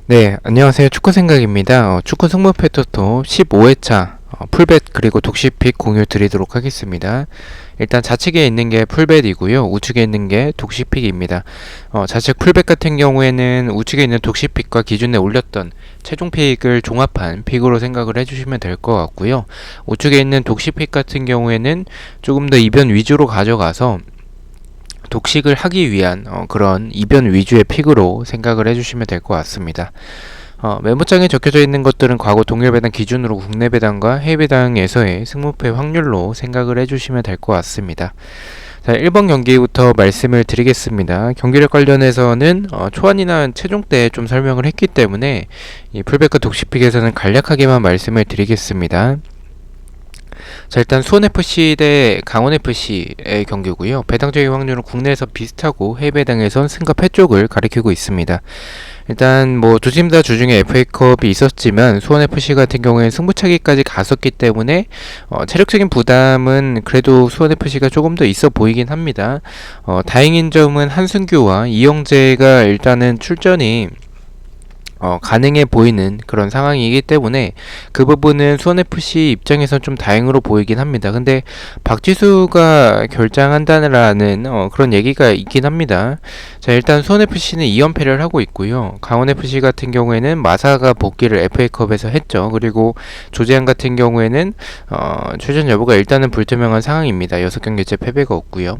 네, 안녕하세요. 축구생각입니다. 축구 승부패 토토 15회차 풀벳 그리고 독시픽 공유 드리도록 하겠습니다. 일단 좌측에 있는 게 풀벳이고요. 우측에 있는 게 독시픽입니다. 좌측 풀벳 같은 경우에는 우측에 있는 독시픽과 기존에 올렸던 최종 픽을 종합한 픽으로 생각을 해주시면 될 것 같고요. 우측에 있는 독시픽 같은 경우에는 조금 더 이변 위주로 가져가서 독식을 하기 위한 그런 이변 위주의 픽으로 생각을 해주시면 될 것 같습니다. 메모장에 적혀져 있는 것들은 과거 동일 배당 기준으로 국내 배당과 해외 배당에서의 승무패 확률로 생각을 해주시면 될 것 같습니다. 자, 1번 경기부터 말씀을 드리겠습니다. 경기력 관련해서는 초안이나 최종 때 좀 설명을 했기 때문에 이 풀백과 독식픽에서는 간략하게만 말씀을 드리겠습니다. 자, 일단 수원FC 대 강원FC의 경기고요. 배당 적용 확률은 국내에서 비슷하고 해외 배당에선 승과 패 쪽을 가리키고 있습니다. 일단 뭐 두 팀 다 주중에 FA컵이 있었지만 수원FC 같은 경우에는 승부차기까지 갔었기 때문에 체력적인 부담은 그래도 수원FC가 조금 더 있어 보이긴 합니다. 다행인 점은 한승규와 이영재가 일단은 출전이 가능해 보이는 그런 상황이기 때문에 그 부분은 수원FC 입장에선 좀 다행으로 보이긴 합니다. 근데 박지수가 결장한다는 그런 얘기가 있긴 합니다. 자, 일단 수원FC는 2연패를 하고 있고요. 강원FC 같은 경우에는 마사가 복귀를 FA컵에서 했죠. 그리고 조재환 같은 경우에는 출전 여부가 일단은 불투명한 상황입니다. 6경기째 패배가 없고요.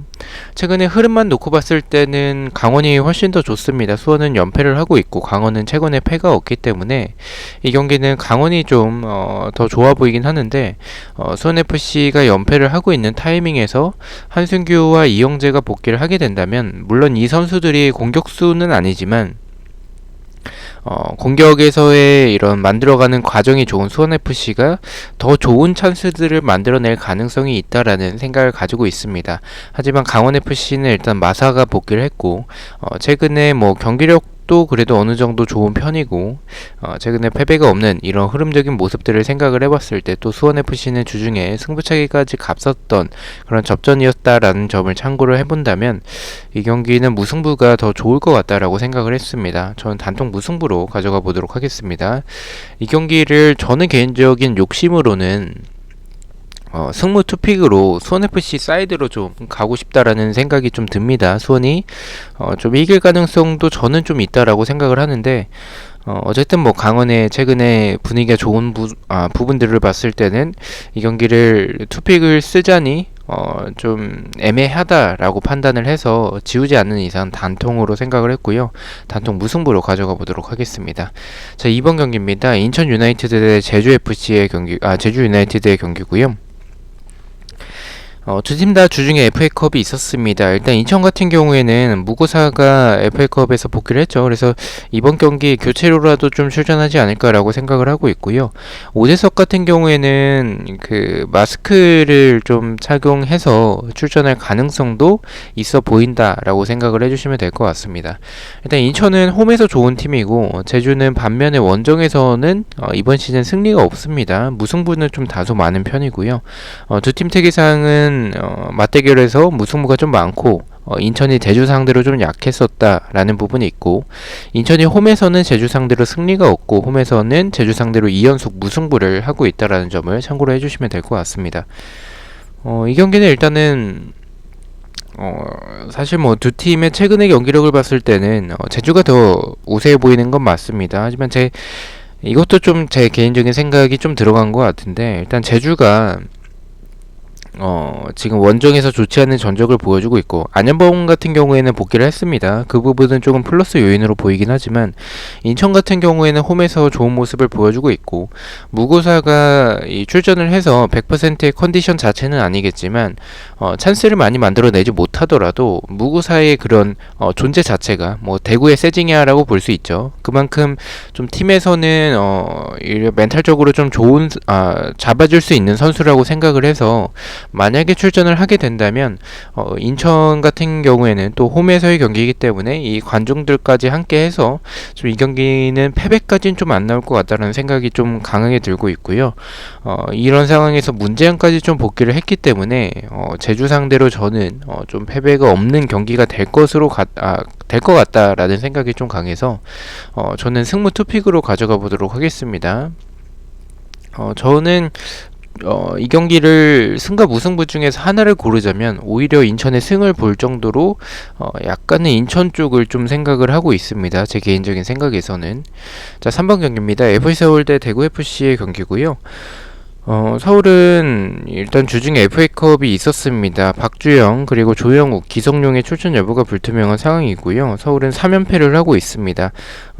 최근에 흐름만 놓고 봤을 때는 강원이 훨씬 더 좋습니다. 수원은 연패를 하고 있고 강원은 최근에 패가 없기 때문에 이 경기는 강원이 좀 더 좋아 보이긴 하는데 수원FC가 연패를 하고 있는 타이밍에서 한승규와 이영재가 복귀를 하게 된다면 물론 이 선수들이 공격수는 아니지만 공격에서의 이런 만들어가는 과정이 좋은 수원FC가 더 좋은 찬스들을 만들어낼 가능성이 있다라는 생각을 가지고 있습니다. 하지만 강원FC는 일단 마사가 복귀를 했고 최근에 뭐 경기력도 그래도 어느 정도 좋은 편이고 최근에 패배가 없는 이런 흐름적인 모습들을 생각을 해봤을 때 또 수원FC는 주중에 승부차기까지 값섰던 그런 접전이었다라는 점을 참고를 해본다면 이 경기는 무승부가 더 좋을 것 같다라고 생각을 했습니다. 저는 단통 무승부로 가져가 보도록 하겠습니다. 이 경기를 저는 개인적인 욕심으로는 승무 투픽으로 수원FC 사이드로 좀 가고 싶다라는 생각이 좀 듭니다. 수원이 좀 이길 가능성도 저는 좀 있다라고 생각을 하는데 어쨌든 뭐 강원의 최근에 분위기가 좋은 부분들을 봤을 때는 이 경기를 투픽을 쓰자니 좀 애매하다라고 판단을 해서 지우지 않는 이상 단통으로 생각을 했고요. 단통 무승부로 가져가 보도록 하겠습니다. 자, 2번 경기입니다. 인천 유나이티드 대 제주FC의 경기, 제주 유나이티드의 경기고요. 두 팀 다 주중에 FA컵이 있었습니다. 일단 인천 같은 경우에는 무고사가 FA컵에서 복귀를 했죠. 그래서 이번 경기 교체로라도 좀 출전하지 않을까라고 생각을 하고 있고요. 오재석 같은 경우에는 그 마스크를 좀 착용해서 출전할 가능성도 있어 보인다라고 생각을 해주시면 될 것 같습니다. 일단 인천은 홈에서 좋은 팀이고 제주는 반면에 원정에서는 이번 시즌 승리가 없습니다. 무승부는 좀 다소 많은 편이고요. 두 팀 특이사항은 맞대결에서 무승부가 좀 많고 인천이 제주 상대로 좀 약했었다라는 부분이 있고 인천이 홈에서는 제주 상대로 승리가 없고 홈에서는 제주 상대로 2연속 무승부를 하고 있다라는 점을 참고로 해주시면 될 것 같습니다. 이 경기는 일단은 사실 뭐 두 팀의 최근의 경기력을 봤을 때는 제주가 더 우세해 보이는 건 맞습니다. 하지만 이것도 좀 제 개인적인 생각이 좀 들어간 것 같은데 일단 제주가 지금 원정에서 좋지 않은 전적을 보여주고 있고 안현범 같은 경우에는 복귀를 했습니다. 그 부분은 조금 플러스 요인으로 보이긴 하지만 인천 같은 경우에는 홈에서 좋은 모습을 보여주고 있고 무고사가 출전을 해서 100%의 컨디션 자체는 아니겠지만 찬스를 많이 만들어내지 못하더라도 무고사의 그런 존재 자체가 뭐 대구의 세징야라고 볼 수 있죠. 그만큼 좀 팀에서는 멘탈적으로 좀 좋은 잡아줄 수 있는 선수라고 생각을 해서 만약에 출전을 하게 된다면 인천 같은 경우에는 또 홈에서의 경기이기 때문에 이 관중들까지 함께 해서 좀 이 경기는 패배까지는 좀 안 나올 것 같다는 생각이 좀 강하게 들고 있고요. 이런 상황에서 문제안까지 좀 복귀를 했기 때문에 제주 상대로 저는 좀 패배가 없는 경기가 될 것 같다라는 생각이 좀 강해서 저는 승무 투픽으로 가져가 보도록 하겠습니다. 저는 이 경기를 승과 무승부 중에서 하나를 고르자면 오히려 인천의 승을 볼 정도로 약간은 인천 쪽을 좀 생각을 하고 있습니다. 제 개인적인 생각에서는. 자, 3번 경기입니다. FC 서울 대 대구FC의 경기고요. 서울은 일단 주중에 FA컵이 있었습니다. 박주영 그리고 조영욱, 기성용의 출전 여부가 불투명한 상황이고요. 서울은 3연패를 하고 있습니다.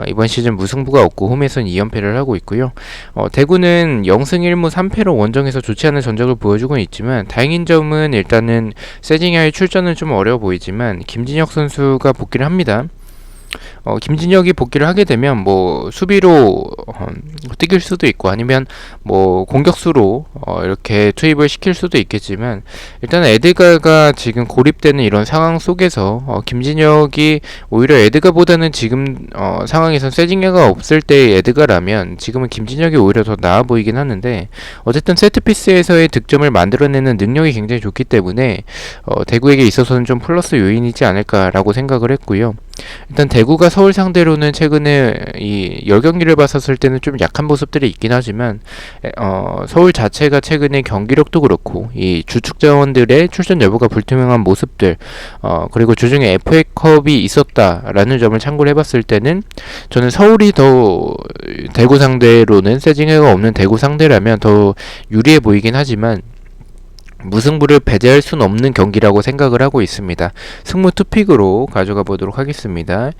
이번 시즌 무승부가 없고 홈에선 2연패를 하고 있고요. 대구는 0승 1무 3패로 원정에서 좋지 않은 전적을 보여주고 있지만 다행인 점은 일단은 세징야의 출전은 좀 어려워 보이지만 김진혁 선수가 복귀를 합니다. 김진혁이 복귀를 하게 되면 뭐 수비로 뛰길 수도 있고 아니면 뭐 공격수로 이렇게 투입을 시킬 수도 있겠지만 일단 에드가가 지금 고립되는 이런 상황 속에서 김진혁이 오히려 에드가보다는 지금 상황에선 세징야가 없을 때의 에드가라면 지금은 김진혁이 오히려 더 나아 보이긴 하는데 어쨌든 세트피스에서의 득점을 만들어내는 능력이 굉장히 좋기 때문에 대구에게 있어서는 좀 플러스 요인이지 않을까라고 생각을 했고요. 일단 대구가 서울 상대로는 최근에 이 10경기를 봤었을 때는 좀 약한 모습들이 있긴 하지만 서울 자체가 최근에 경기력도 그렇고 이 주축 자원들의 출전 여부가 불투명한 모습들 그리고 주중에 FA컵이 있었다라는 점을 참고를 해봤을 때는 저는 서울이 더 대구 상대로는 세징야가 없는 대구 상대라면 더 유리해 보이긴 하지만 무승부를 배제할 수는 없는 경기라고 생각을 하고 있습니다. 승무 투픽으로 가져가 보도록 하겠습니다.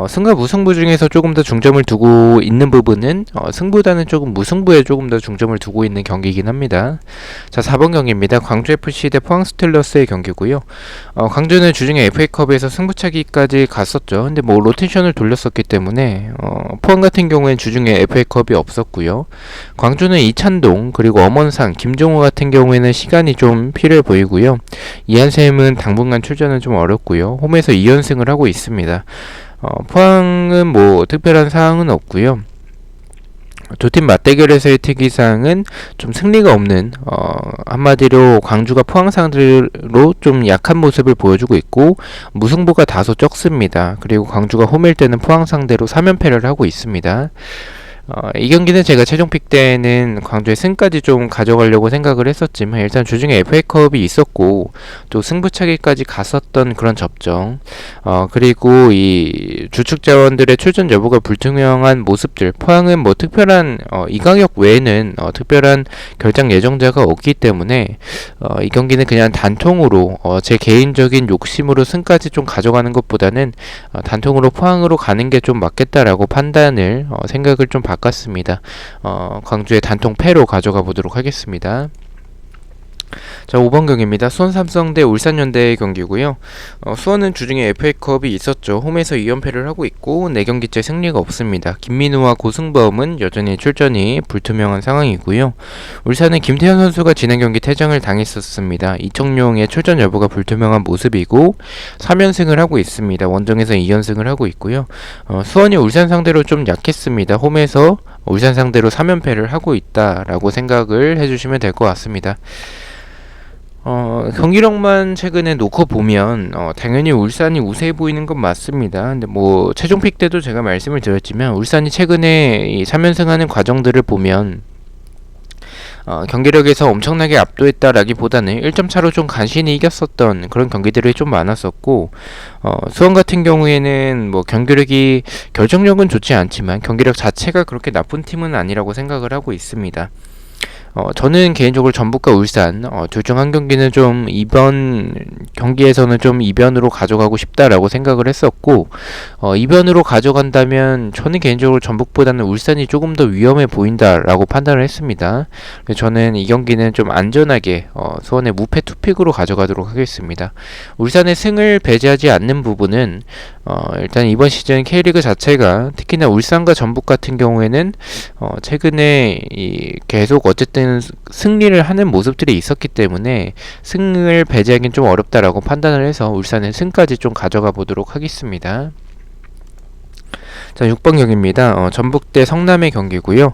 승과 무승부 중에서 조금 더 중점을 두고 있는 부분은 승보다는 조금 무승부에 조금 더 중점을 두고 있는 경기이긴 합니다. 자, 4번 경기입니다. 광주FC 대 포항스틸러스의 경기고요. 광주는 주중에 FA컵에서 승부차기까지 갔었죠. 근데 뭐 로테이션을 돌렸었기 때문에 포항 같은 경우엔 주중에 FA컵이 없었고요. 광주는 이찬동 그리고 엄원상, 김종호 같은 경우에는 시간이 좀 필요해 보이고요. 이한샘은 당분간 출전은 좀 어렵고요. 홈에서 2연승을 하고 있습니다. 포항은 뭐 특별한 사항은 없고요. 두 팀 맞대결에서의 특이사항은 좀 승리가 없는 한마디로 광주가 포항 상대로 좀 약한 모습을 보여주고 있고 무승부가 다소 적습니다. 그리고 광주가 홈일 때는 포항 상대로 3연패를 하고 있습니다. 이 경기는 제가 최종 픽 때는 광주의 승까지 좀 가져가려고 생각을 했었지만 일단 주중에 FA컵이 있었고 또 승부차기까지 갔었던 그런 접정 그리고 이 주축 자원들의 출전 여부가 불투명한 모습들 포항은 뭐 특별한 이강혁 외에는 특별한 결장 예정자가 없기 때문에 이 경기는 그냥 단통으로 제 개인적인 욕심으로 승까지 좀 가져가는 것보다는 단통으로 포항으로 가는 게 좀 맞겠다라고 판단을 생각을 좀 바꿨습니다. 광주의 단통 패로 가져가 보도록 하겠습니다. 자, 5번 경기입니다. 수원 삼성 대 울산 현대의 경기고요. 수원은 주중에 FA컵이 있었죠. 홈에서 2연패를 하고 있고 4경기째 승리가 없습니다. 김민우와 고승범은 여전히 출전이 불투명한 상황이고요. 울산은 김태현 선수가 지난 경기 퇴장을 당했었습니다. 이청용의 출전 여부가 불투명한 모습이고 3연승을 하고 있습니다. 원정에서 2연승을 하고 있고요. 수원이 울산 상대로 좀 약했습니다. 홈에서 울산 상대로 3연패를 하고 있다라고 생각을 해주시면 될 것 같습니다. 경기력만 최근에 놓고 보면 당연히 울산이 우세해 보이는 건 맞습니다. 근데 뭐 최종 픽 때도 제가 말씀을 드렸지만 울산이 최근에 이 3연승하는 과정들을 보면 경기력에서 엄청나게 압도했다라기보다는 1점 차로 좀 간신히 이겼었던 그런 경기들이 좀 많았었고 수원 같은 경우에는 뭐 경기력이 결정력은 좋지 않지만 경기력 자체가 그렇게 나쁜 팀은 아니라고 생각을 하고 있습니다. 저는 개인적으로 전북과 울산 둘 중 한 경기는 좀 이번 경기에서는 좀 이변으로 가져가고 싶다라고 생각을 했었고 이변으로 가져간다면 저는 개인적으로 전북보다는 울산이 조금 더 위험해 보인다라고 판단을 했습니다. 그래서 저는 이 경기는 좀 안전하게 수원의 무패 투픽으로 가져가도록 하겠습니다. 울산의 승을 배제하지 않는 부분은 일단 이번 시즌 K리그 자체가 특히나 울산과 전북 같은 경우에는 최근에 계속 어쨌든 승리를 하는 모습들이 있었기 때문에 승을 배제하기는 좀 어렵다라고 판단을 해서 울산은 승까지 좀 가져가 보도록 하겠습니다. 자, 6번 경기입니다. 전북 대 성남의 경기고요.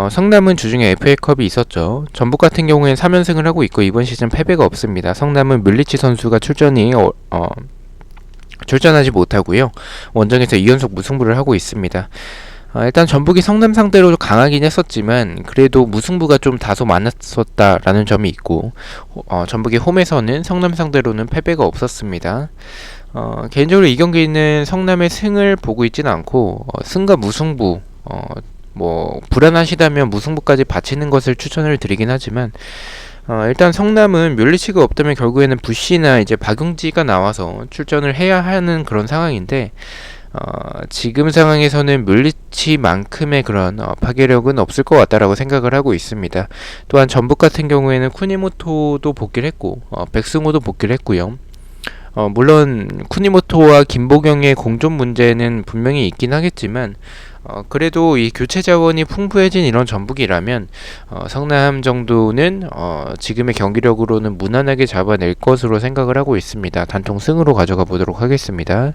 성남은 주중에 FA컵이 있었죠. 전북 같은 경우에는 3연승을 하고 있고 이번 시즌 패배가 없습니다. 성남은 뮬리치 선수가 출전하지 못하고요. 원정에서 2연속 무승부를 하고 있습니다. 일단 전북이 성남 상대로 강하긴 했었지만 그래도 무승부가 좀 다소 많았었다라는 점이 있고 전북이 홈에서는 성남 상대로는 패배가 없었습니다. 개인적으로 이 경기는 성남의 승을 보고 있지는 않고 승과 무승부 뭐 불안하시다면 무승부까지 바치는 것을 추천을 드리긴 하지만 일단 성남은 뮬리치가 없다면 결국에는 부시나 이제 박용지가 나와서 출전을 해야 하는 그런 상황인데 지금 상황에서는 뮬리치만큼의 그런 파괴력은 없을 것 같다라고 생각을 하고 있습니다. 또한 전북 같은 경우에는 쿠니모토도 복귀를 했고 백승호도 복귀를 했고요. 물론 쿠니모토와 김보경의 공존 문제는 분명히 있긴 하겠지만 그래도 이 교체 자원이 풍부해진 이런 전북이라면 성남 정도는 지금의 경기력으로는 무난하게 잡아낼 것으로 생각을 하고 있습니다. 단통 승으로 가져가 보도록 하겠습니다.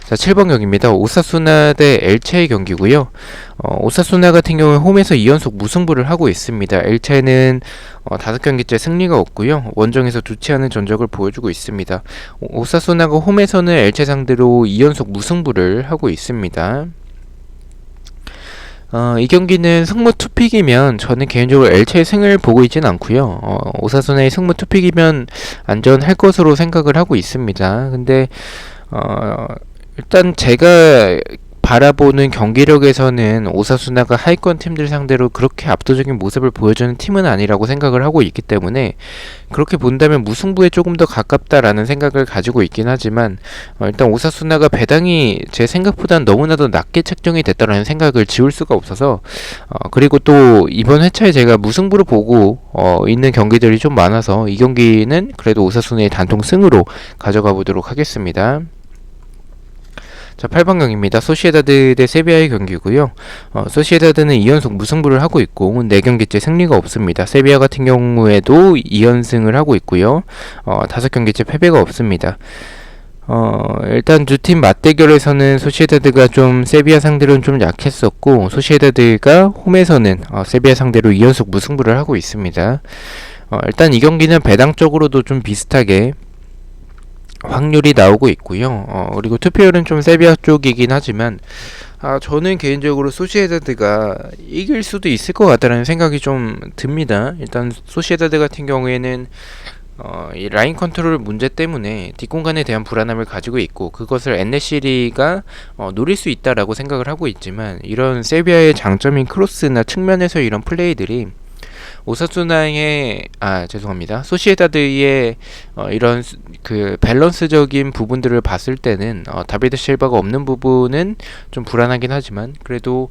자, 7번 경기입니다. 오사수나 대 엘체의 경기고요. 오사수나 같은 경우에 홈에서 2연속 무승부를 하고 있습니다. 엘체는 5경기째 승리가 없고요. 원정에서 좋지 않은 전적을 보여주고 있습니다. 오사수나가 홈에서는 엘체 상대로 2연속 무승부를 하고 있습니다. 이 경기는 승무 투픽이면 저는 개인적으로 엘체의 승을 보고 있진 않고요. 오사수나의 승무 투픽이면 안전할 것으로 생각을 하고 있습니다. 근데 일단 제가 바라보는 경기력에서는 오사수나가 하위권 팀들 상대로 그렇게 압도적인 모습을 보여주는 팀은 아니라고 생각을 하고 있기 때문에 그렇게 본다면 무승부에 조금 더 가깝다라는 생각을 가지고 있긴 하지만 일단 오사수나가 배당이 제 생각보다는 너무나도 낮게 책정이 됐다라는 생각을 지울 수가 없어서 그리고 또 이번 회차에 제가 무승부를 보고 있는 경기들이 좀 많아서 이 경기는 그래도 오사수나의 단통 승으로 가져가 보도록 하겠습니다. 자, 8번 경기입니다. 소시에다드 대 세비야의 경기고요. 소시에다드는 2연속 무승부를 하고 있고 4경기째 승리가 없습니다. 세비야 같은 경우에도 2연승을 하고 있고요. 5경기째 패배가 없습니다. 일단 두 팀 맞대결에서는 소시에다드가 좀 세비야 상대로는 좀 약했었고 소시에다드가 홈에서는 세비야 상대로 2연속 무승부를 하고 있습니다. 일단 이 경기는 배당적으로도 좀 비슷하게 확률이 나오고 있고요. 그리고 투표율은 좀 세비야 쪽이긴 하지만 저는 개인적으로 소시에다드가 이길 수도 있을 것 같다는 생각이 좀 듭니다. 일단 소시에다드 같은 경우에는 이 라인 컨트롤 문제 때문에 뒷공간에 대한 불안함을 가지고 있고 그것을 엔네시리가 노릴 수 있다라고 생각을 하고 있지만 이런 세비야의 장점인 크로스나 측면에서 이런 플레이들이 오사수나의 죄송합니다. 소시에다드의 이런 그 밸런스적인 부분들을 봤을 때는 다비드 실바가 없는 부분은 좀 불안하긴 하지만 그래도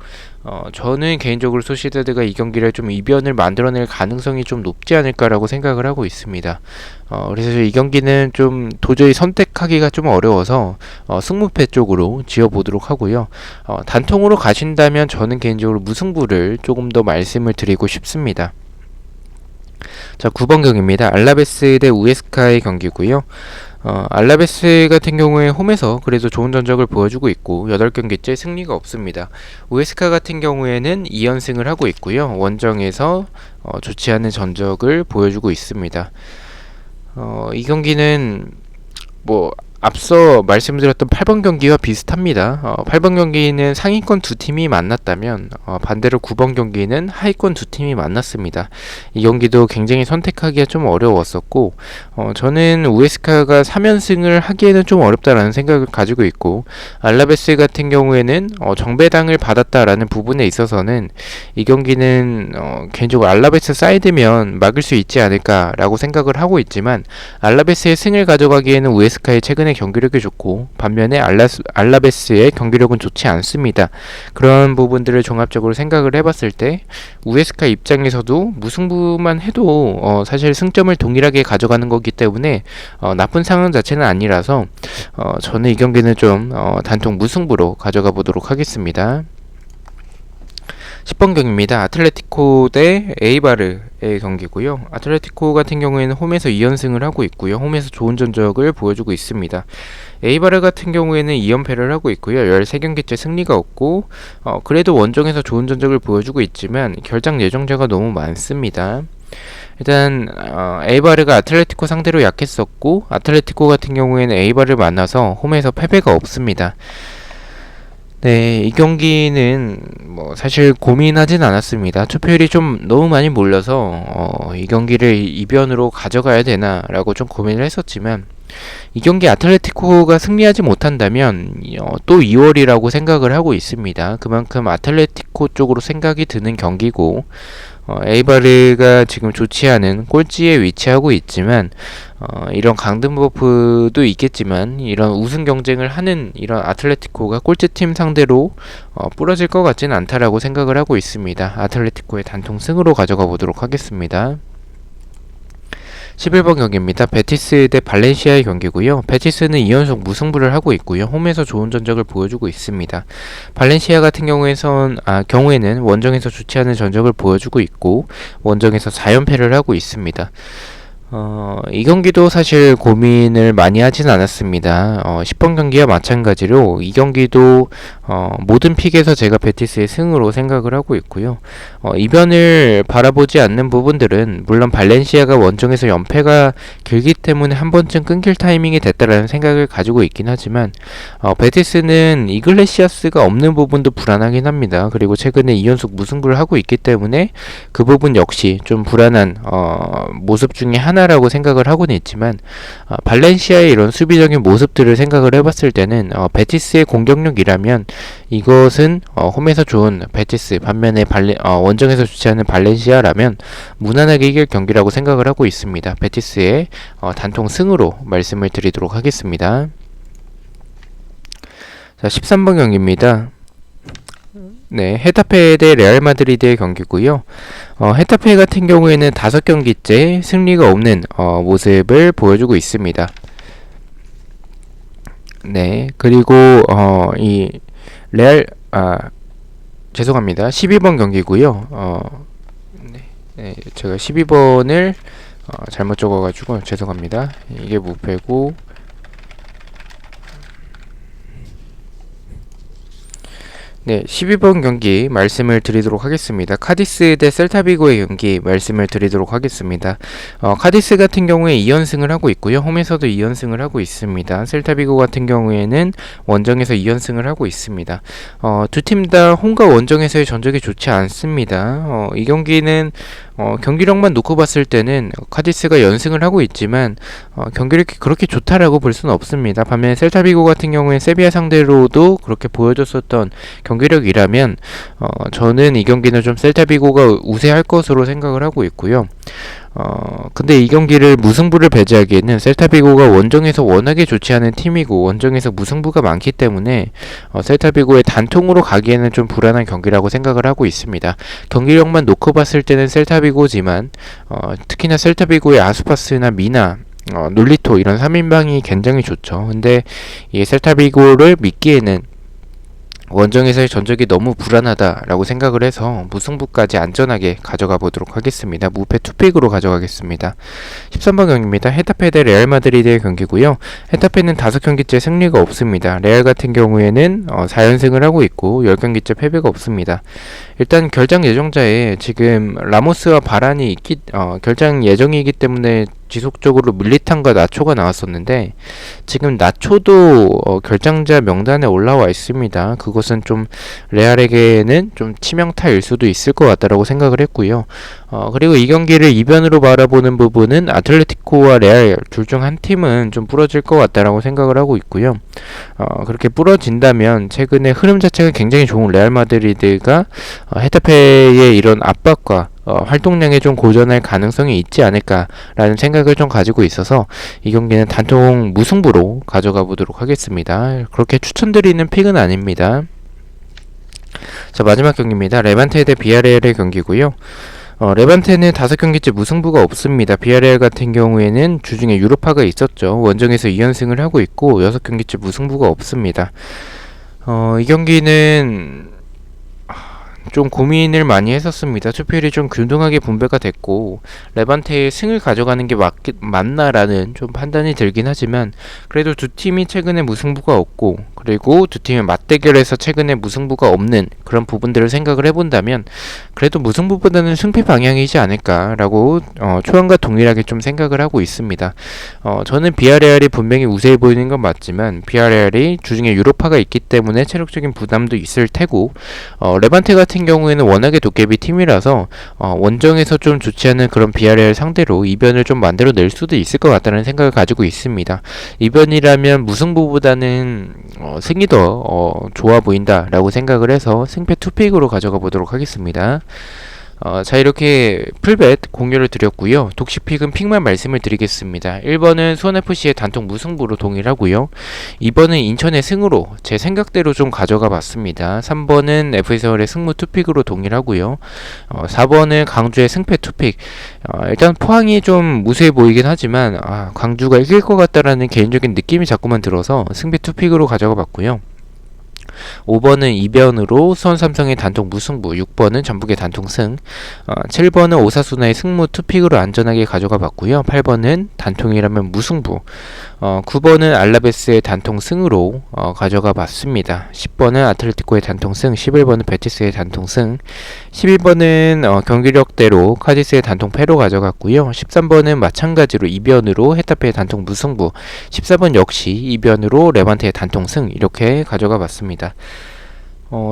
저는 개인적으로 소시에다드가 이 경기를 좀 이변을 만들어낼 가능성이 좀 높지 않을까라고 생각을 하고 있습니다. 그래서 이 경기는 좀 도저히 선택하기가 좀 어려워서 승무패 쪽으로 지어보도록 하고요. 단통으로 가신다면 저는 개인적으로 무승부를 조금 더 말씀을 드리고 싶습니다. 자, 9번 경기입니다. 알라베스 대 우에스카의 경기고요. 알라베스 같은 경우에 홈에서 그래도 좋은 전적을 보여주고 있고 8경기째 승리가 없습니다. 우에스카 같은 경우에는 2연승을 하고 있고요. 원정에서 좋지 않은 전적을 보여주고 있습니다. 이 경기는 뭐 앞서 말씀드렸던 8번 경기와 비슷합니다. 8번 경기는 상위권 두 팀이 만났다면 반대로 9번 경기는 하위권 두 팀이 만났습니다. 이 경기도 굉장히 선택하기가 좀 어려웠었고 저는 우에스카가 3연승을 하기에는 좀 어렵다라는 생각을 가지고 있고 알라베스 같은 경우에는 정배당을 받았다라는 부분에 있어서는 이 경기는 개인적으로 알라베스 사이드면 막을 수 있지 않을까라고 생각을 하고 있지만 알라베스의 승을 가져가기에는 우에스카의 최근에 경기력이 좋고 반면에 알라베스의 경기력은 좋지 않습니다. 그런 부분들을 종합적으로 생각을 해봤을 때 우에스카 입장에서도 무승부만 해도 사실 승점을 동일하게 가져가는 거기 때문에 나쁜 상황 자체는 아니라서 저는 이 경기는 좀 단통 무승부로 가져가 보도록 하겠습니다. 10번 경기입니다. 아틀레티코 대 에이바르의 경기고요. 아틀레티코 같은 경우에는 홈에서 2연승을 하고 있고요. 홈에서 좋은 전적을 보여주고 있습니다. 에이바르 같은 경우에는 2연패를 하고 있고요. 13경기째 승리가 없고 그래도 원정에서 좋은 전적을 보여주고 있지만 결장 예정자가 너무 많습니다. 일단 에이바르가 아틀레티코 상대로 약했었고 아틀레티코 같은 경우에는 에이바르를 만나서 홈에서 패배가 없습니다. 네, 이 경기는 뭐 사실 고민하진 않았습니다. 투표율이 좀 너무 많이 몰려서 이 경기를 이변으로 가져가야 되나라고 좀 고민을 했었지만 이 경기 아틀레티코가 승리하지 못한다면 또 2월이라고 생각을 하고 있습니다. 그만큼 아틀레티코 쪽으로 생각이 드는 경기고 에이바르가 지금 좋지 않은 꼴찌에 위치하고 있지만 이런 강등 버프도 있겠지만 이런 우승 경쟁을 하는 이런 아틀레티코가 꼴찌팀 상대로 부러질 것 같지는 않다라고 생각을 하고 있습니다. 아틀레티코의 단통 승으로 가져가 보도록 하겠습니다. 11번 경기입니다. 베티스 대 발렌시아의 경기고요. 베티스는 2연속 무승부를 하고 있고요. 홈에서 좋은 전적을 보여주고 있습니다. 발렌시아 같은 경우에는 원정에서 좋지 않은 전적을 보여주고 있고 원정에서 4연패를 하고 있습니다. 이 경기도 사실 고민을 많이 하진 않았습니다. 10번 경기와 마찬가지로 이 경기도 모든 픽에서 제가 베티스의 승으로 생각을 하고 있고요. 이변을 바라보지 않는 부분들은 물론 발렌시아가 원정에서 연패가 길기 때문에 한 번쯤 끊길 타이밍이 됐다라는 생각을 가지고 있긴 하지만 베티스는 이글레시아스가 없는 부분도 불안하긴 합니다. 그리고 최근에 2연속 무승부를 하고 있기 때문에 그 부분 역시 좀 불안한 모습 중에 하나라고 생각을 하고는 있지만 발렌시아의 이런 수비적인 모습들을 생각을 해봤을 때는 베티스의 공격력이라면 이것은 홈에서 좋은 베티스 반면에 원정에서 좋지 않은 발렌시아라면 무난하게 이길 경기라고 생각을 하고 있습니다. 베티스의 단통 승으로 말씀을 드리도록 하겠습니다. 자, 13번 경기입니다. 네, 헤타페 대 레알 마드리드의 경기고요. 헤타페 같은 경우에는 5경기째 승리가 없는 모습을 보여주고 있습니다. 네, 그리고 이 레알 죄송합니다. 12번 경기고요. 네, 제가 12번을 잘못 적어가지고 죄송합니다. 이게 무패고 네, 12번 경기 말씀을 드리도록 하겠습니다. 카디스 대 셀타비고의 경기 말씀을 드리도록 하겠습니다. 카디스 같은 경우에 2연승을 하고 있고요. 홈에서도 2연승을 하고 있습니다. 셀타비고 같은 경우에는 원정에서 2연승을 하고 있습니다. 두 팀 다 홈과 원정에서의 전적이 좋지 않습니다. 이 경기는 경기력만 놓고 봤을 때는 카디스가 연승을 하고 있지만 경기력이 그렇게 좋다라고 볼 수는 없습니다. 반면에 셀타비고 같은 경우에 세비야 상대로도 그렇게 보여줬었던 경기력이라면 저는 이 경기는 좀 셀타비고가 우세할 것으로 생각을 하고 있고요. 근데 이 경기를 무승부를 배제하기에는 셀타비고가 원정에서 워낙에 좋지 않은 팀이고 원정에서 무승부가 많기 때문에 셀타비고의 단통으로 가기에는 좀 불안한 경기라고 생각을 하고 있습니다. 경기력만 놓고 봤을 때는 셀타비고지만 특히나 셀타비고의 아스파스나 미나 놀리토 이런 3인방이 굉장히 좋죠. 근데 이 셀타비고를 믿기에는 원정에서의 전적이 너무 불안하다라고 생각을 해서 무승부까지 안전하게 가져가 보도록 하겠습니다. 무패 투픽으로 가져가겠습니다. 13번 경기입니다. 헤타페 대 레알 마드리드의 경기고요. 헤타페는 5경기째 승리가 없습니다. 레알 같은 경우에는 4연승을 하고 있고 10경기째 패배가 없습니다. 일단 결장 예정자에 지금 라모스와 바란이 결장 예정이기 때문에 지속적으로 밀리탄과 나초가 나왔었는데 지금 나초도 결장자 명단에 올라와 있습니다. 그것은 좀 레알에게는 좀 치명타일 수도 있을 것 같다라고 생각을 했고요. 그리고 이 경기를 이변으로 바라보는 부분은 아틀레티코와 레알 둘 중 한 팀은 좀 부러질 것 같다라고 생각을 하고 있고요. 그렇게 부러진다면 최근에 흐름 자체가 굉장히 좋은 레알 마드리드가 헤타페의 이런 압박과 활동량에 좀 고전할 가능성이 있지 않을까라는 생각을 좀 가지고 있어서 이 경기는 단통 무승부로 가져가 보도록 하겠습니다. 그렇게 추천드리는 픽은 아닙니다. 자, 마지막 경기입니다. 레반테 대 비아레알의 경기고요. 레반테는 5경기째 무승부가 없습니다. 비아레알 같은 경우에는 주중에 유로파가 있었죠. 원정에서 2연승을 하고 있고 6경기째 무승부가 없습니다. 이 경기는 좀 고민을 많이 했었습니다. 투표율이 좀 균등하게 분배가 됐고 레반테의 승을 가져가는 게 맞나라는 좀 판단이 들긴 하지만 그래도 두 팀이 최근에 무승부가 없고 그리고 두 팀의 맞대결에서 최근에 무승부가 없는 그런 부분들을 생각을 해본다면 그래도 무승부보다는 승패 방향이지 않을까라고 초안과 동일하게 좀 생각을 하고 있습니다. 저는 비아레알이 분명히 우세해 보이는 건 맞지만 비아레알이 주중에 유로파가 있기 때문에 체력적인 부담도 있을 테고 레반테 같은 경우에는 워낙에 도깨비 팀이라서 원정에서 좀 좋지 않은 그런 비아레알 상대로 이변을 좀 만들어낼 수도 있을 것 같다는 생각을 가지고 있습니다. 이변이라면 무승부보다는 승이 더 좋아 보인다라고 생각을 해서 승패 투픽으로 가져가 보도록 하겠습니다. 자, 이렇게 풀벳 공유를 드렸고요. 독시픽은 픽만 말씀을 드리겠습니다. 1번은 수원FC의 단통 무승부로 동일하고요. 2번은 인천의 승으로 제 생각대로 좀 가져가 봤습니다. 3번은 FA서울의 승무 투픽으로 동일하고요. 4번은 강주의 승패 투픽. 일단 포항이 좀 무수해 보이긴 하지만 광주가 이길 것 같다라는 개인적인 느낌이 자꾸만 들어서 승패 투픽으로 가져가 봤고요. 5번은 이변으로 수원 삼성의 단통 무승부, 6번은 전북의 단통 승, 7번은 오사수나의 승무 투픽으로 안전하게 가져가 봤고요. 8번은 단통이라면 무승부, 9번은 알라베스의 단통 승으로 가져가 봤습니다. 10번은 아틀레티코의 단통 승, 11번은 베티스의 단통 승, 12번은 경기력대로 카디스의 단통 패로 가져갔고요. 13번은 마찬가지로 이변으로 헤타페의 단통 무승부, 14번 역시 이변으로 레반테의 단통 승 이렇게 가져가 봤습니다.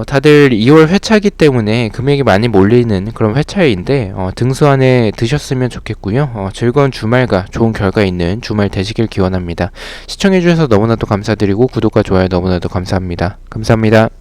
다들 2월 회차이기 때문에 금액이 많이 몰리는 그런 회차인데 등수 안에 드셨으면 좋겠고요. 즐거운 주말과 좋은 결과 있는 주말 되시길 기원합니다. 시청해주셔서 너무나도 감사드리고 구독과 좋아요 너무나도 감사합니다. 감사합니다.